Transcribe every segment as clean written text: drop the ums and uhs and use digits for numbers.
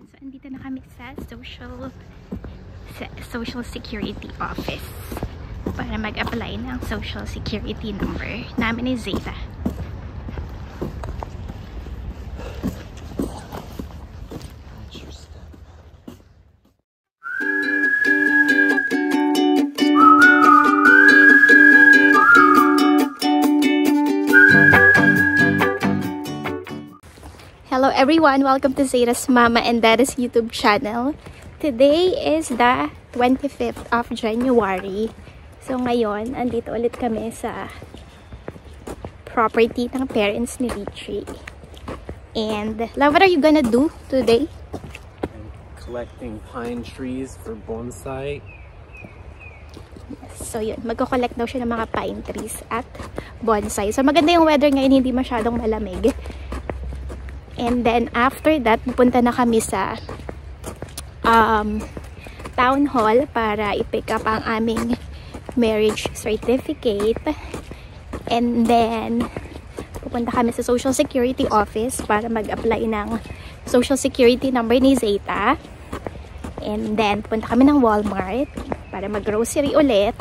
Ayan, so andito na kami sa social security office para mag-apply ng social security number namin ni Zeta. Hello everyone! Welcome to Zeta's Mama and Daddy's YouTube channel. Today is the 25th of January. So ngayon, andito ulit kami sa property ng parents ni Richie. And, love, what are you gonna do today? I'm collecting pine trees for bonsai. So yun, magko-collect daw siya ng mga pine trees at bonsai. So maganda yung weather ngayon, hindi masyadong malamig. And then, after that, pupunta na kami sa town hall para i-pick up ang aming marriage certificate. And then, pupunta kami sa Social Security Office para mag-apply ng Social Security number ni Zeta. And then, pupunta kami ng Walmart para mag-grocery ulit.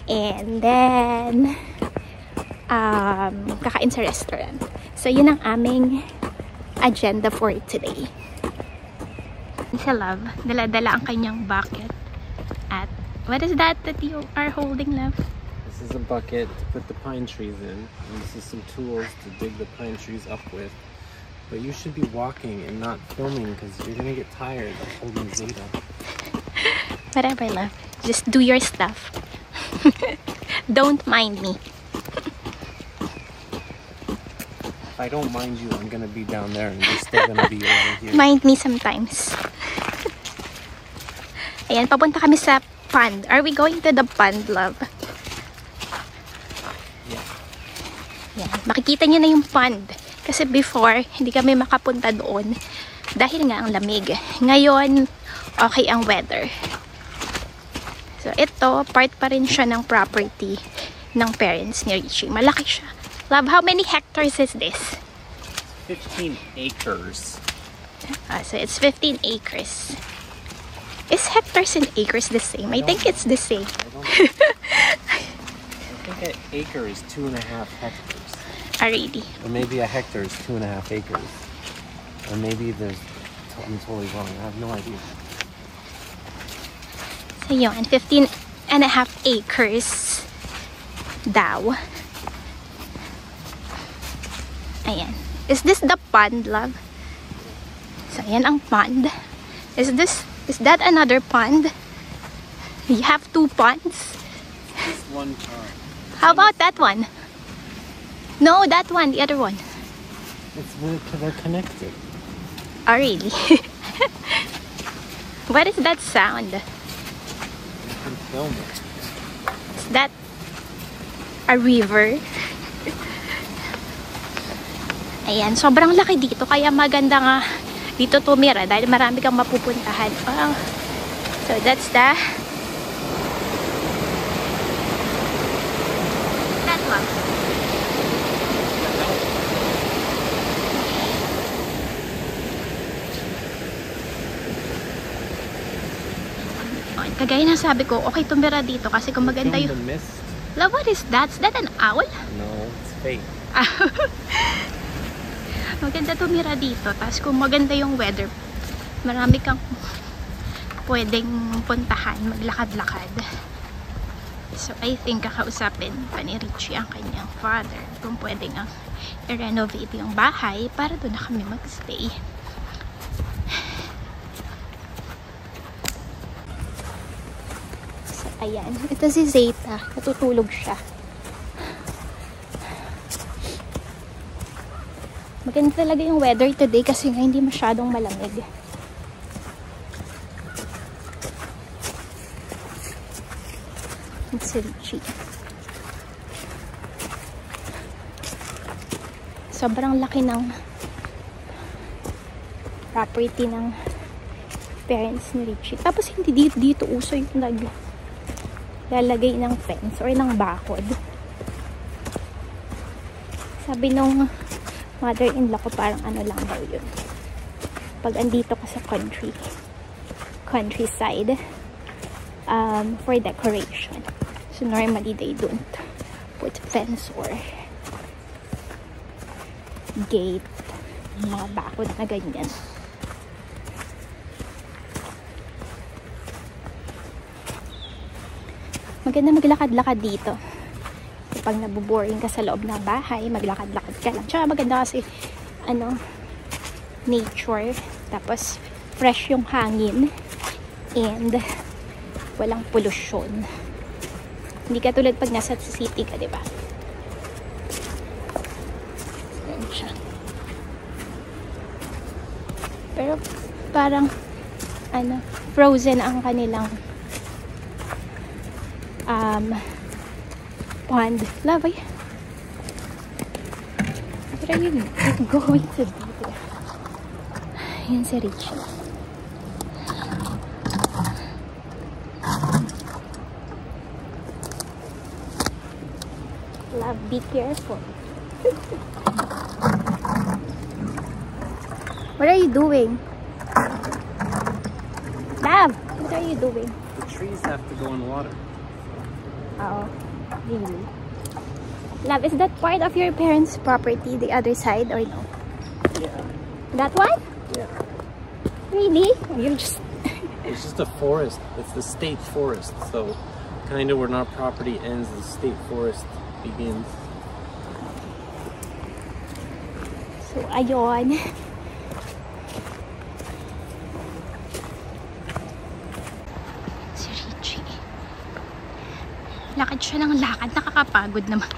And then, kakain sa restaurant. So, yun ang aming agenda for today. Si Love, dala-dala ang kanyang bucket. At, what is that you are holding, Love? This is a bucket to put the pine trees in. And this is some tools to dig the pine trees up with. But you should be walking and not filming because you're going to get tired of holding Zeta. Whatever, Love. Just do your stuff. Don't mind me. If I don't mind you, I'm gonna be down there and you're still gonna be over here. Mind me sometimes. Ayan, papunta kami sa pond. Are we going to the pond, Love? Yeah. Ayan, makikita niyo na yung pond. Kasi before, hindi kami makapunta doon dahil nga ang lamig. Ngayon, okay ang weather. So, ito, part pa rin siya ng property ng parents ni Richie. Malaki siya. Love, how many hectares is this? 15 acres. So it's 15 acres. Is hectares and acres the same? I think it's the same. I think an acre is 2.5 hectares. Already. Or maybe a hectare is 2.5 acres. Or maybe I'm totally wrong. I have no idea. So yun, 15.5 acres daw. Ayan. Is this the pond, Love? So, ayan ang pond. Is that another pond? You have two ponds? This one pond. How about that one? No, that one, the other one. They're connected. Oh, really? What is that sound? You can film it. Is that a river? Ayan, sobrang laki dito. Kaya maganda nga dito tumira dahil marami kang mapupuntahan. Wow. So, that's that one. Kagaya na sabi ko, okay tumira dito kasi kung maganda yung... Love, what is that? Is that an owl? No, it's fake. Maganda tumira dito. Tapos kung maganda yung weather, marami kang pwedeng puntahan, maglakad-lakad. So, I think kakausapin pa ni Richie ang kanyang father kung pwedeng i-renovate yung bahay para doon na kami mag-stay. So, ayan. Ito si Zeta. Natutulog siya. Maganda talaga yung weather today kasi nga hindi masyadong malamig. Si Richie. Sobrang laki ng property ng parents ni Richie. Tapos hindi dito uso yung lalagay ng fence or ng bakod. Sabi nung mother-in-law ko parang ano lang daw yun. pag andito ka sa countryside, for decoration. So normally they don't put fence or gate, mga bakod na ganyan. Maganda maglakad-lakad dito. Pag nabuboring ka sa loob ng bahay, maglakad-lakad ka lang. Tsaka maganda kasi, nature. Tapos, fresh yung hangin. And, walang pollution. Hindi ka tulad pag nasa city ka, diba? Ayan siya. Pero, parang, frozen ang kanilang pond. Love, what are you going to do there? Yan si Richie. Love, be careful. What are you doing? Love, what are you doing? The trees have to go in water. Oh, really? Love, is that part of your parents' property, the other side, or no? Yeah. That one? Yeah. Really? You're just... It's just a forest. It's the state forest. So, kind of where our property ends, the state forest begins. So, ayun. Si Richie. Lakad siya ng lakad. Nakakapagod naman.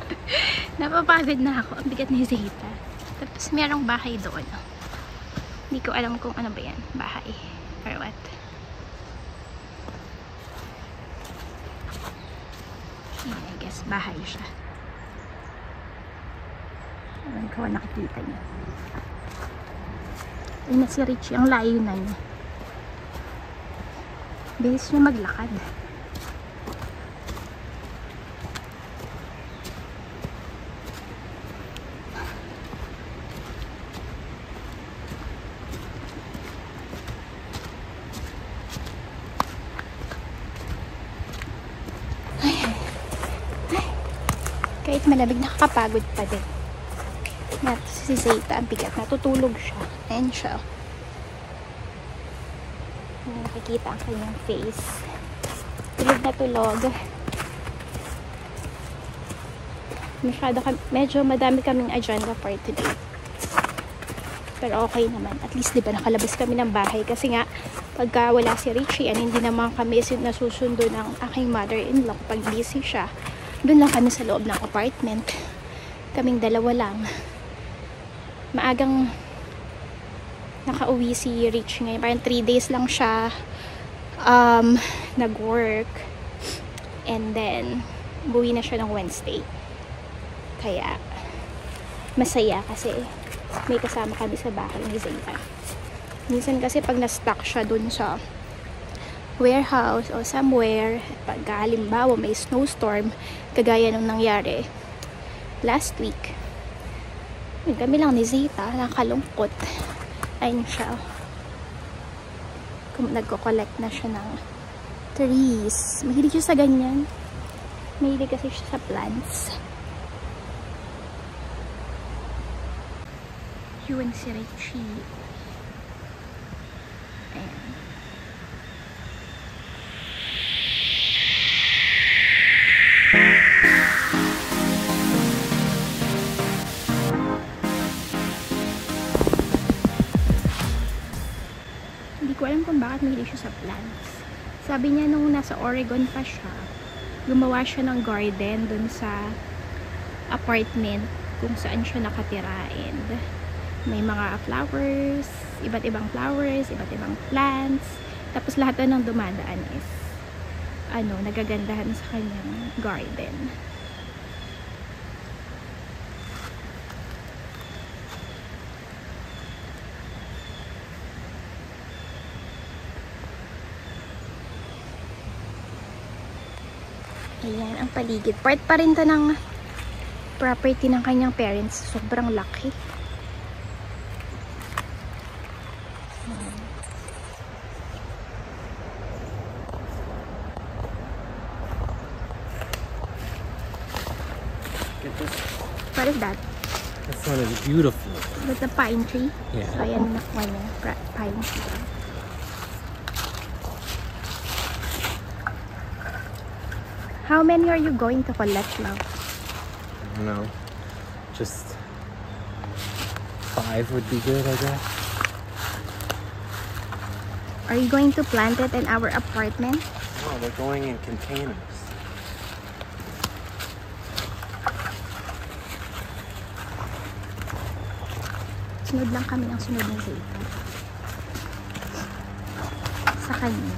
Napapagod na ako. Ang bigat ni Zeta. Tapos merong bahay doon. Hindi ko alam kung ano ba yan. Bahay. Or what. Yan, I guess bahay siya. Alam ko nakikita niya. Ayun na si Richie. Ang layo na niya. Bilis niya maglakad. Kahit malamig, nakakapagod pa din. Si Zeta, ang bigat. Natutulog siya. Ayan siya. Nakikita ang kanyang face. Tulog na tulog. Medyo madami kaming agenda for today. Pero okay naman. At least, diba, nakalabas kami ng bahay. Kasi nga, pagka wala si Richie, hindi naman kami nasusundo ng aking mother-in-law. Pag busy siya, doon lang kami sa loob ng apartment. Kaming dalawa lang. Maagang nakauwi si Rich ngayon. Parang 3 days lang siya nag-work. And then, buwi na siya ng Wednesday. Kaya, masaya kasi may kasama kami sa bahay ni Zeta. Minsan kasi pag na-stuck siya dun sa warehouse o somewhere, pag halimbawa may snowstorm, kagaya nung nangyari last week, kami lang ni Zeta, nakalungkot. Ayun siya, nagko-collect na siya ng trees. Mahilig siya sa ganyan. Mahilig kasi siya sa plants. Yun si Richie. Ayan. Hindi ko alam kung bakit mahilig siya sa plants. Sabi niya nung nasa Oregon pa siya, gumawa siya ng garden dun sa apartment kung saan siya nakatira, and may mga flowers, iba't ibang flowers, iba't ibang plants. Tapos lahat na ng dumadaan is nagagandahan sa kanyang garden. Ayan ang paligid. Part pa rin to ng property ng kanyang parents. Sobrang laki. What is that? This one is beautiful. With the pine tree? Yeah. So, ayan yung nakuha niya. Pine tree. How many are you going to collect, love? I don't know. Just 5 would be good, I guess. Are you going to plant it in our apartment? No, they're going in containers. Sunod lang kami ng sunod ng Zeta. Sa kanya.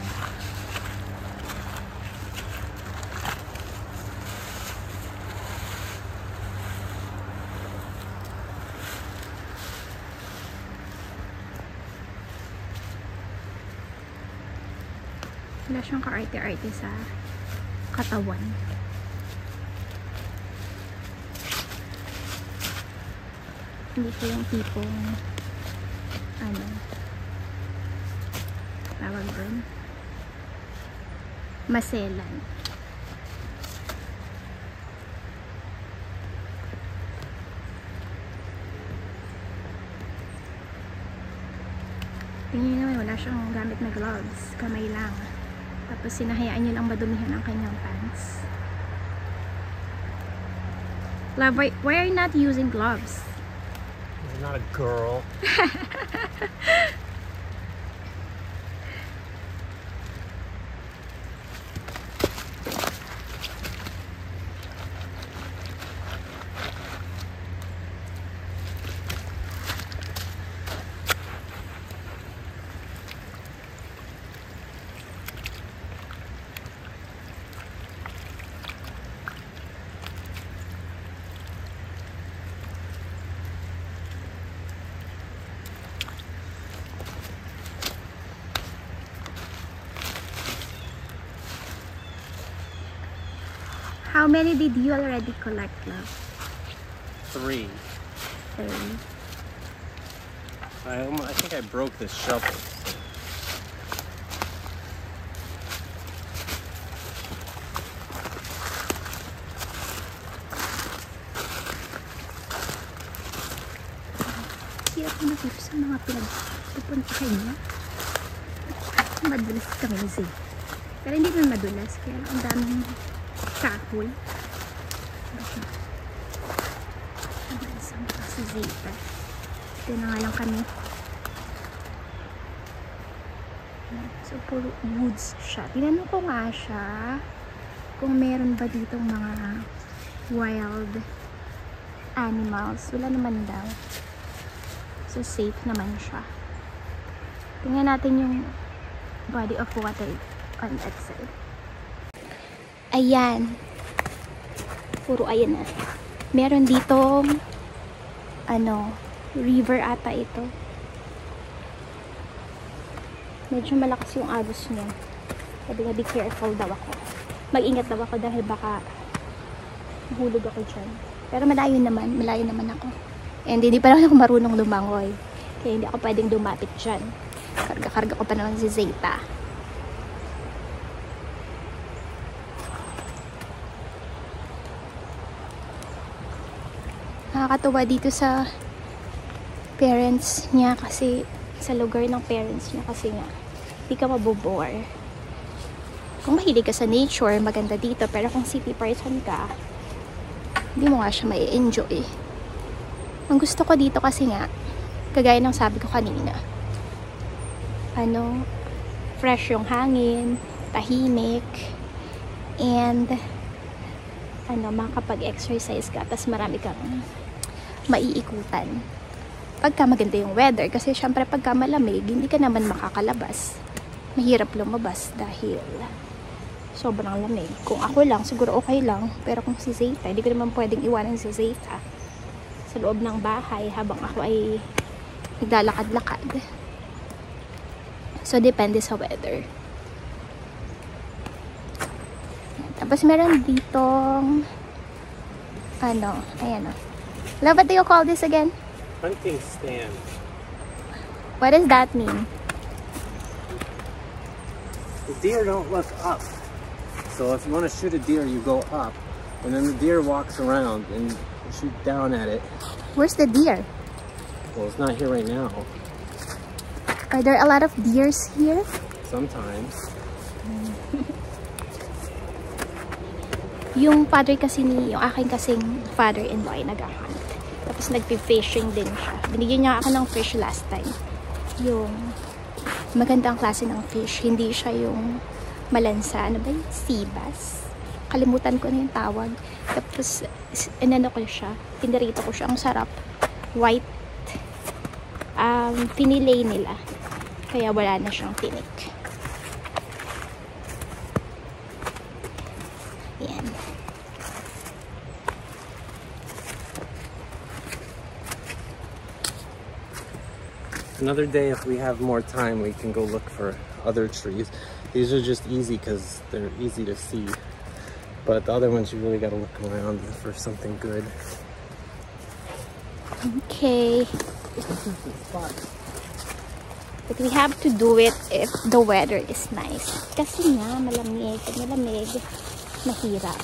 Wala siyang ka-arte-arte sa katawan. Hindi siya yung tipong ano tawag doon, maselan. Tingnan naman, wala siyang gamit na gloves, kamay lang. Tapos sinahayaan niyo lang madumihan ang kanyang pants. Love, why are you not using gloves? You're not a girl. How many did you already collect, love? 3. 3. I think I broke this shovel. Hirap na tip sa mga pinagpupuntahan niya. Madulas kami ni Zay. Pero hindi naman madulas, kaya ang daming kahoy. Saan pa si Zay pa? Ito na nga lang kami. So, puro woods siya. Tinanong ko nga siya kung meron ba dito mga wild animals. Wala naman daw. So, safe naman siya. Tingnan natin yung body of water on that side. Ayan. Puro ayan na. Meron ditong river ata ito. Medyo malakas yung agos niya. Sabi nga, be careful daw ako. Mag-ingat daw ako dahil baka mahulog ako dyan. Pero malayo naman ako. And hindi pa naman ako marunong lumangoy. Kaya hindi ako pwedeng lumapit dyan. Karga-karga ko pa naman si Zeta. Nakakatuwa dito sa parents niya kasi sa lugar ng parents niya kasi nga hindi ka mabobore. Kung mahilig ka sa nature, maganda dito. Pero kung city person ka, hindi mo nga siya may enjoy. Ang gusto ko dito kasi nga, kagaya ng sabi ko kanina, fresh yung hangin, tahimik, and makapag-exercise ka, tapos marami kang maiikutan. Pagka maganda yung weather, kasi syempre pagka malamig, hindi ka naman makakalabas. Mahirap lumabas dahil sobrang lamig. Kung ako lang, siguro okay lang. Pero kung si Zeta, hindi ko naman pwedeng iwanan si Zeta sa loob ng bahay habang ako ay naglalakad-lakad. So, depende sa weather. Tapos, meron ditong ayan o. Love, what do you call this again? Hunting stand. What does that mean? The deer don't look up. So if you want to shoot a deer, you go up. And then the deer walks around. And shoot down at it. Where's the deer? Well, it's not here right now. Are there a lot of deers here? Sometimes. Yung aking kasing father-in-law ay nag-hunt. Tapos nagpi-fishing din siya. Binigyan niya ako ng fish last time. Yung magandang klase ng fish. Hindi siya yung malansa. Ano ba yung sea bass? Kalimutan ko na yung tawag. Tapos, inano ko siya. Pinirito ko siya. Ang sarap. White. Pinilay nila. Kaya wala na siyang tinik. Yan. Another day, if we have more time, we can go look for other trees. These are just easy because they're easy to see. But the other ones, you really got to look around for something good. Okay. But we have to do it if the weather is nice. Kasi nga, malamig, mahirap.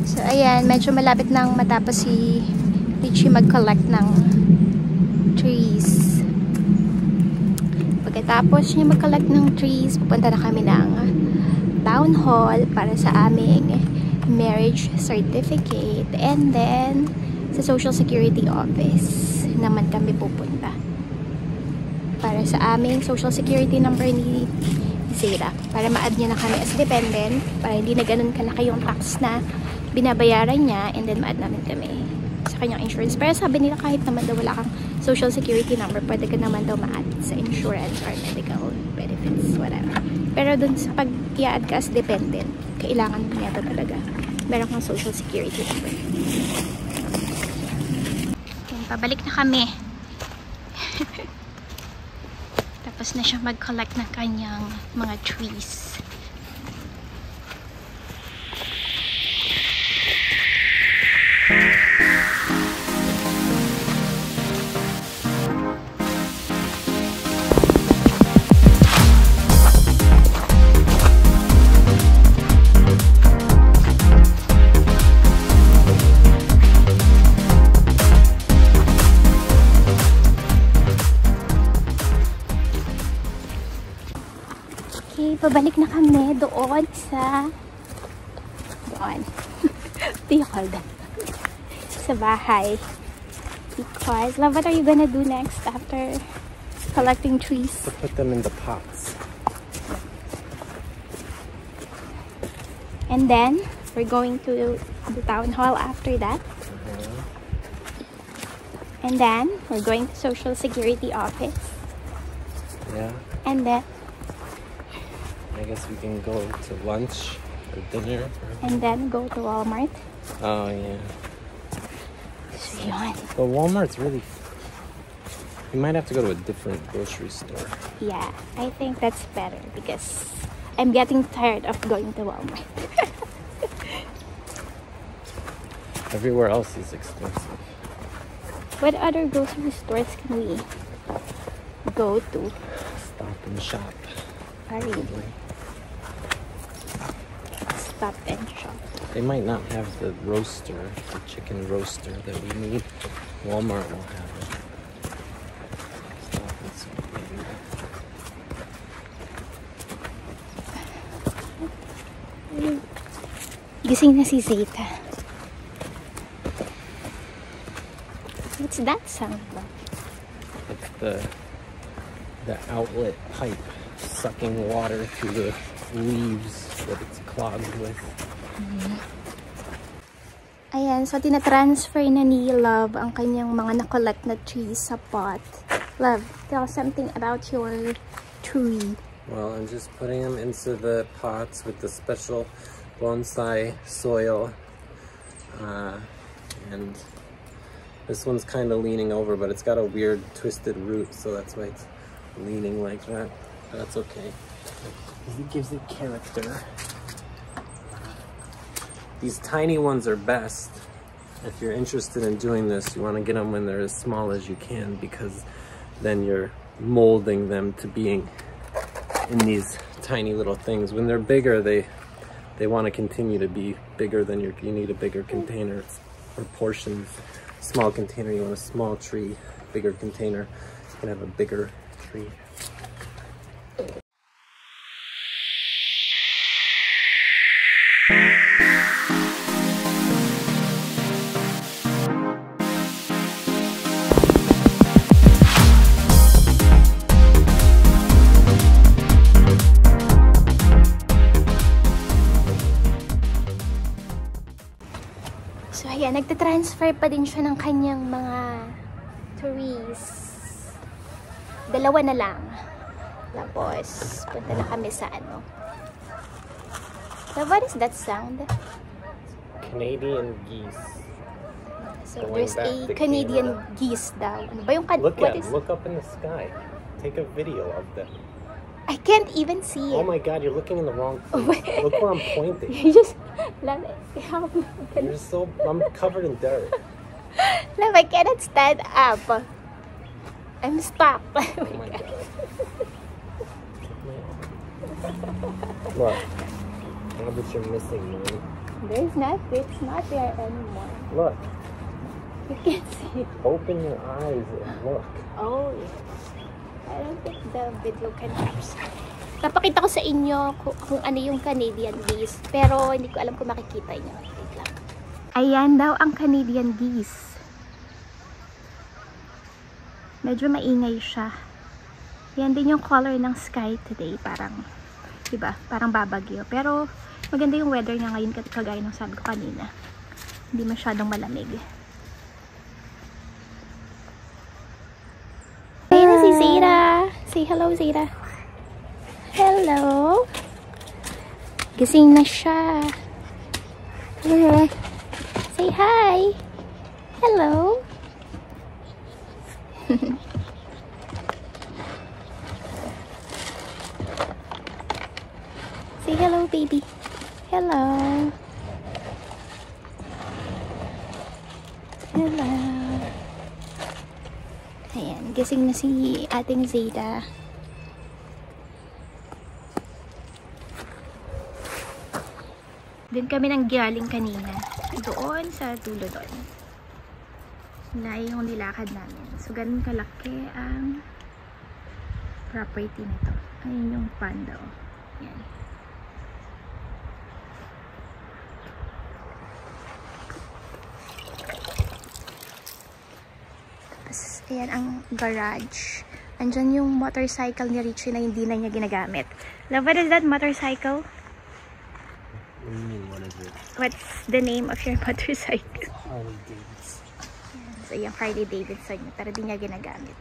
So, ayan, medyo malapit nang matapos si Richie mag-collect ng trees. Pagkatapos niya mag-collect ng trees, pupunta na kami ng town hall para sa aming marriage certificate. And then, sa Social Security Office naman kami pupunta. Para sa aming Social Security number ni Zeta. Para ma-add niya na kami as dependent. Para hindi na ganun kalaki yung tax na binabayaran niya. And then, ma-add namin kami sa kanyang insurance. Pero sabi nila kahit naman daw wala kang Social Security number, pwede ka naman daw ma-add sa insurance or medical benefits, whatever. Pero dun sa pag-i-add ka as dependent, kailangan niya ito talaga. Meron kang Social Security number. Yan, pabalik na kami. Tapos na siya mag-collect ng kanyang mga trees. Pabalik na kami doon sa what do you call that? Sa bahay. Because, love, what are you gonna do next after collecting trees? To put them in the pots. And then, we're going to the town hall after that. And then, we're going to Social Security Office. Yeah. And then, I guess we can go to lunch or dinner. And then go to Walmart. Oh, yeah. So, yun. But Walmart's really... You might have to go to a different grocery store. Yeah, I think that's better because I'm getting tired of going to Walmart. Everywhere else is expensive. What other grocery stores can we go to? Stop and shop. Really? Stop and shop. They might not have the roaster, the chicken roaster that we need. Walmart will have it. Stop and see, maybe. Gising na si Zeta. What's that sound? It's the outlet pipe sucking water through the leaves that it's clogged with. Ayan, so tinatransfer na ni Love ang kanyang mga na-collect na trees sa pot. Love, tell something about your tree. Well, I'm just putting them into the pots with the special bonsai soil. And this one's kind of leaning over, but it's got a weird twisted root, so that's why it's leaning like that. That's okay. It gives it character. These tiny ones are best. If you're interested in doing this, you want to get them when they're as small as you can, because then you're molding them to being in these tiny little things. When they're bigger, they they want to continue to be bigger than you need a bigger container or portions. Small container, you want a small tree. Bigger container, you can have a bigger tree. So ayan, nagte-transfer pa din siya ng kanyang mga trees. Dalawa na lang. Tapos, punta na kami sa ano. So what is that sound? Canadian geese. So Going there's back a to Canadian Canada. geese daw. Ano ba yung Look up in the sky. Take a video of them. I can't even see Oh it. my god, you're looking in the wrong place. Look where I'm pointing. You just, I'm covered in dirt. Love, I cannot stand up. I'm stuck. Oh my god. Look. Now that you're missing me. There's not, it's not there anymore. Look. You can't see it. Open your eyes and look. Oh, I don't think the video can capture. Napakita ko sa inyo kung ano yung Canadian geese. Pero hindi ko alam kung makikita nyo. Wait lang. Ayan daw ang Canadian geese. Medyo maingay siya. Yan din yung color ng sky today. Parang, diba? Parang babagyo. Pero maganda yung weather niya ngayon kagaya ng sabi ko kanina. Hindi masyadong malamig. Ayan na si Zeta. Say hello, Zeta. Hello. Gising na siya. Say hi. Hello. Say hello, baby. Hello. Hello. Ayan, gising na si ating Zeta. Doon kami nang galing kanina. Doon sa dulo doon. Na yung nilakad namin. So, ganun kalaki ang property nito. Ayun yung panda. Yan. Tapos, ayan ang garage. Andyan yung motorcycle ni Richie na hindi na niya ginagamit. Love, what is that motorcycle? What do you mean, what is it? What's the name of your motorcycle? Harley Davidson. So, yung Harley Davidson niya, pero di niya ginagamit.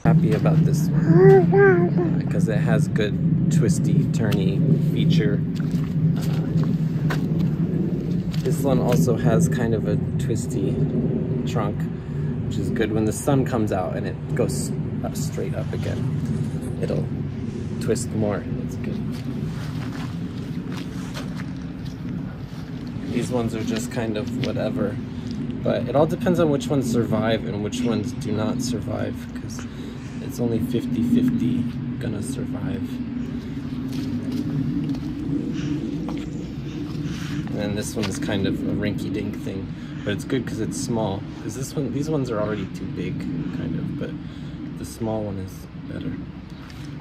Happy about this one because it has good twisty, turny feature. This one also has kind of a twisty trunk, which is good when the sun comes out and it goes straight up again. It'll twist more. It's good. These ones are just kind of whatever, but it all depends on which ones survive and which ones do not survive, because it's only 50-50 gonna survive. And then this one is kind of a rinky-dink thing, but it's good because it's small. Because these ones are already too big, kind of, but the small one is better.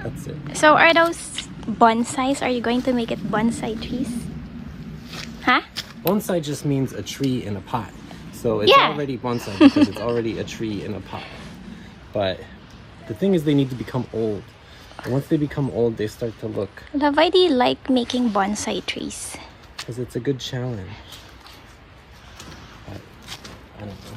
That's it. So, are those bonsais? Are you going to make it bonsai trees? Huh? Bonsai just means a tree in a pot. So it's Yeah. already bonsai because it's already a tree in a pot. But the thing is they need to become old. And once they become old, they start to look... Love, why do you like making bonsai trees? Because it's a good challenge. But, I don't know.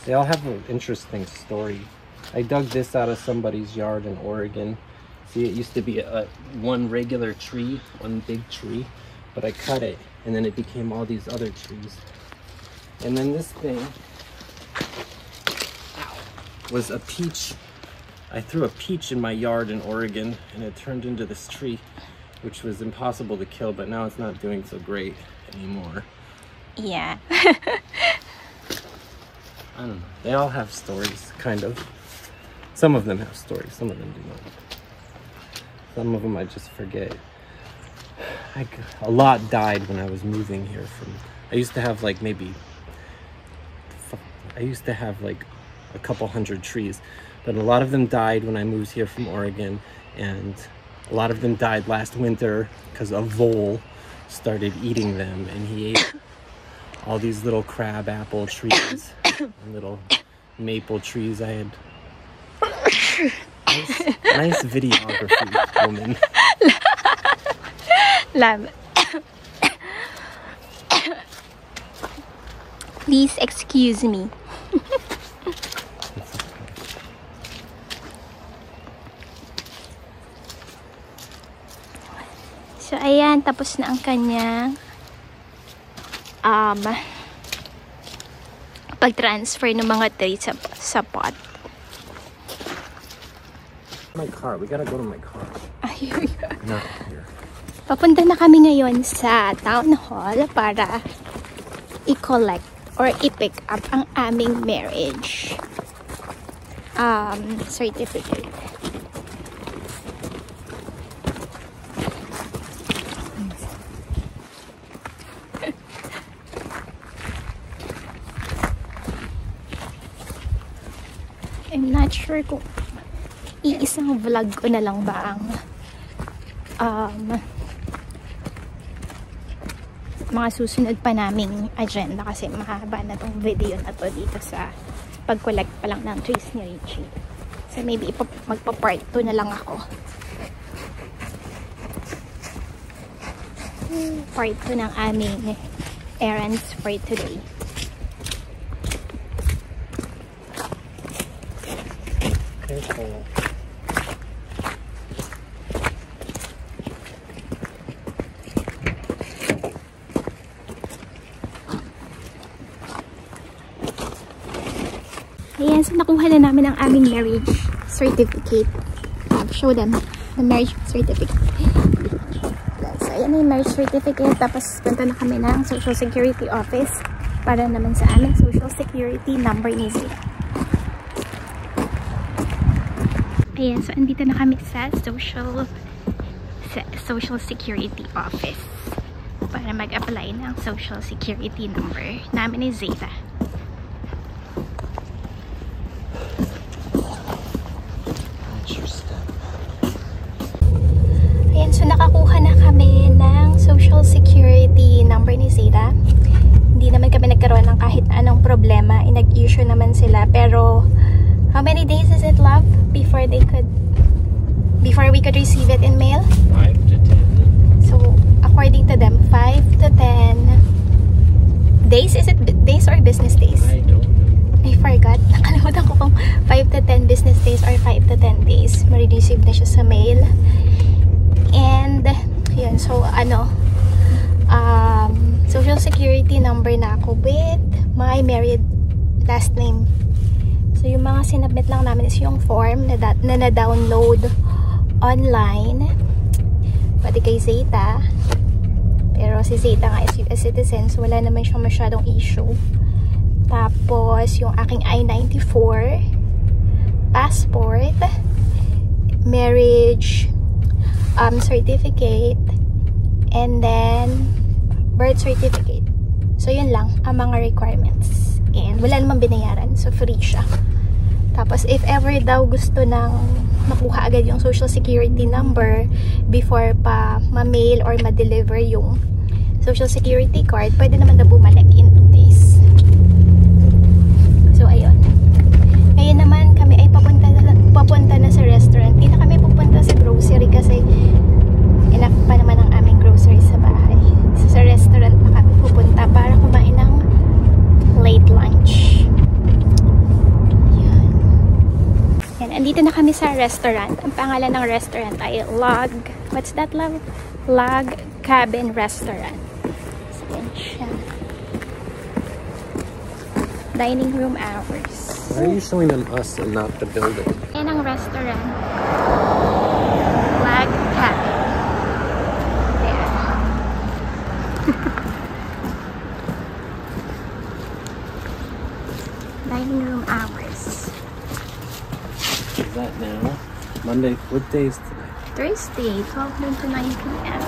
They all have an interesting story. I dug this out of somebody's yard in Oregon. See, it used to be one regular tree, one big tree, but I cut it, and then it became all these other trees. And then this thing was a peach. I threw a peach in my yard in Oregon, and it turned into this tree, which was impossible to kill, but now it's not doing so great anymore. Yeah. I don't know. They all have stories, kind of. Some of them have stories, some of them do not. Some of them I just forget. A lot died when I was moving here I used to have like a couple hundred trees, but a lot of them died when I moved here from Oregon, and a lot of them died last winter because a vole started eating them, and he ate all these little crab apple trees and little maple trees. I had nice videography, woman. Love. Please excuse me. So, ayan, tapos na ang kanyang pag-transfer ng mga trees sa pot. My car. We gotta go to my car. Here we go. Not here. Papunta na kami ngayon sa town hall para i-collect or i-pick up ang aming marriage certificate. I'm not sure kung iisang vlog ko na lang ba ang mga susunod pa naming agenda, kasi mahaba na tong video na to dito sa pag-collect pa lang ng trees ni Richie. So maybe magpa-part 2 na lang ako. Part 2 ng aming errands for today. Careful. Ayan, so nakuha na namin ang aming marriage certificate. Show them the marriage certificate. So, ayan na yung marriage certificate. Tapos, punta na kami ng Social Security Office para naman sa aming Social Security number ni Zita. Ayan, so andito na kami sa Social Security Office para mag-apply ng Social Security number namin ni Zita. So, nakakuha na kami ng Social Security number ni Zeta. Hindi naman kami nagkaroon ng kahit anong problema. Nag-issue naman sila. Pero, how many days is it, love? Before we could receive it in mail? 5 to 10. So, according to them, 5 to 10 days? Is it days or business days? I don't know. I forgot. Nakalimutan ko kung 5 to 10 business days or 5 to 10 days. Ma-receive na siya sa mail. And, yun, so, Social Security number na ako with my married last name. So, yung mga sinabit lang namin is yung form na na-download online. Pati kay Zeta. Pero si Zeta nga is US citizen, so wala naman siyang masyadong issue. Tapos, yung aking I-94, passport, marriage certificate, and then birth certificate. So yun lang ang mga requirements, and wala namang binayaran, so free siya. Tapos if ever daw gusto nang makuha agad yung Social Security number before pa ma-mail or ma-deliver yung Social Security card, pwede naman na bumalik in 2 days. So ayun, ngayon naman kami ay papunta na sa restaurant. Hindi na kami pupunta sa grocery kasi enough pa naman ang aming grocery sa bahay. So sa restaurant na kami pupunta para kumain ng late lunch. Yan. Yan, andito na kami sa restaurant. Ang pangalan ng restaurant ay what's that, love? Log Cabin Restaurant. So yan siya. Dining room hours. Why are you showing them us and not the building? Yan ang restaurant. Log Cabin. There. Dining room hours. Is that now? Monday? What day is today? Thursday, 12 noon to 9 p.m.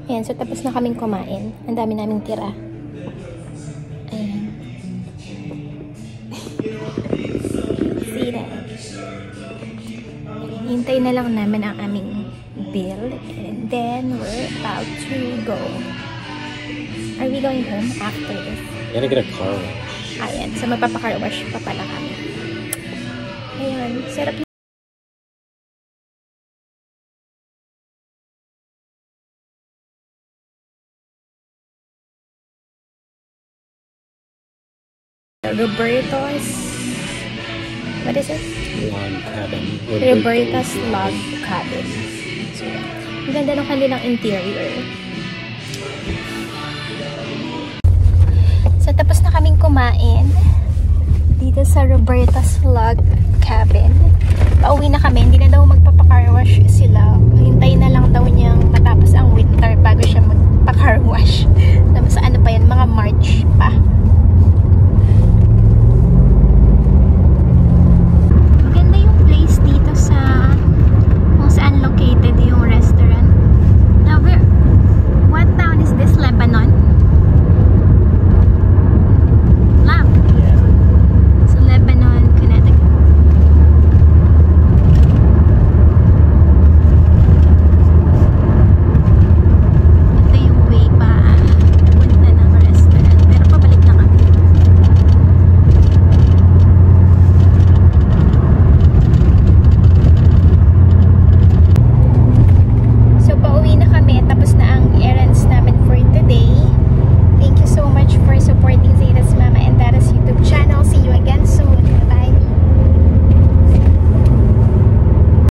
Ayan, so tapos na kaming kumain. Ang dami naming tira. Ayan. See that? Hintay na lang namin ang aming bill. And then, we're about to go. Are we going home after this? You're gonna get a car wash. Ayan, so magpapaka-car wash pa pala kami. Ayan, sarap. Roberto's, what is it? Log cabin. Roberta's Log Cabin. So, ang ganda ng kanilang interior. So, tapos na kaming kumain dito sa Roberta's Log Cabin. Pauwi na kami. Hindi na daw magpapaka-car wash